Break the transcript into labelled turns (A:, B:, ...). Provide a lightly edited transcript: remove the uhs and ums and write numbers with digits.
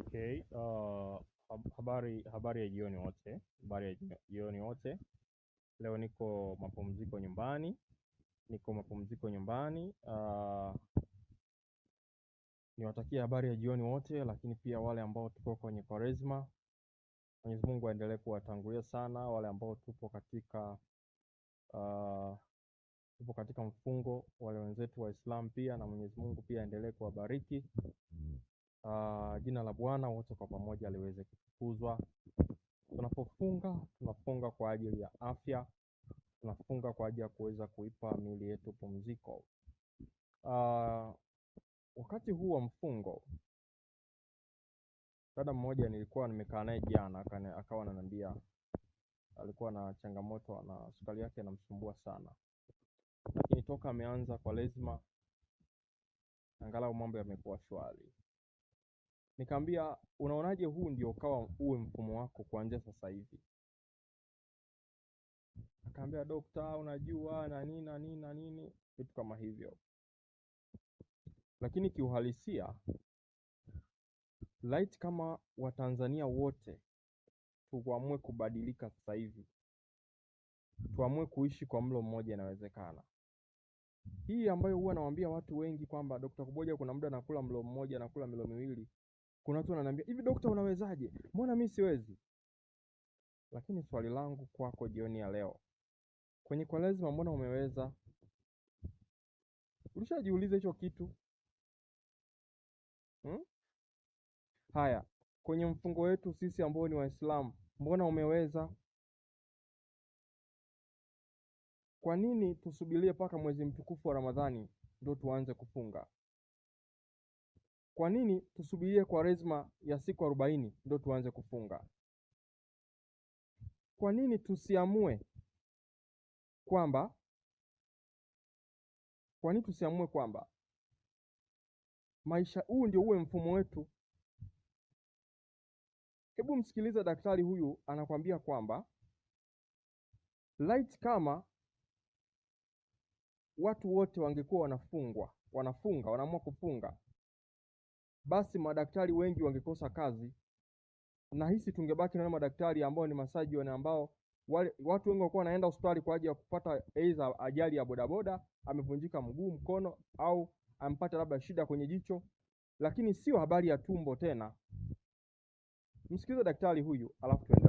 A: Okay, habari ya jioni wote. Habari ya jioni wote. Leo niko mapumziko nyumbani. Niwatakia habari ya jioni wote, lakini pia wale ambao tuko kwenye Kwaresma. Mwenyezi Mungu aendelee kuwatangulia sana wale ambao tupo katika mfungo, wale wenzetu Waislamu pia, na Mwenyezi Mungu pia aendelee kuwabariki. Jina la Bwana wote kwa pamoja liweze kutukuzwa. Tunafunga kwa ajili ya afya, tunafunga kwa ajili ya kuweza kuipa miili yetu pumziko. Wakati huu wa mfungo, dada mmoja nilikuwa nimekaa naye jana, akawa ananiambia alikuwa na changamoto na sukari yake inamsumbua sana, lakini toka ameanza Kwaresma angalau mambo yamekuwa shwari. Nikamwambia, unaonaje huu ndio uwe mfumo wako kuanzia sasa hivi? Akaambia, dokta, unajua na nini vitu kama hivyo. Lakini kiuhalisia, light kama Watanzania wote tuamue kubadilika sasa hivi, tuamue kuishi kwa mlo mmoja, inawezekana. Hii ambayo huwa nawaambia watu wengi kwamba Dr. Kuboja kuna muda nakula mlo mmoja, nakula milo miwili, kuna watu wananiambia, hivi dokta unawezaje? Mbona mimi siwezi? Lakini swali langu kwako jioni ya leo, kwenye Kwaresma mbona umeweza? Ulishajiuliza hicho kitu? Haya, kwenye mfungo wetu sisi ambao ni Waislamu, mbona umeweza? Kwa nini tusubirie mpaka mwezi mtukufu wa Ramadhani ndio tuanze kufunga? Kwa nini tusubirie Kwaresma ya siku 40 ndio tuanze kufunga? Kwa nini tusiamue kwamba maisha huu ndio uwe mfumo wetu? Hebu msikilize daktari huyu anakwambia kwamba light kama watu wote wangekuwa wanaamua kufunga, basi madaktari wengi wangekosa kazi. Nahisi tungebaki na madaktari ambao ni masurgeon, ambao watu wengi walikuwa wanaenda hospitali kwa ajili ya kupata aidha ajali ya bodaboda, amevunjika mguu, mkono, au ampata labda shida kwenye jicho, lakini sio habari ya tumbo tena. Msikilize daktari huyu alafu tuende.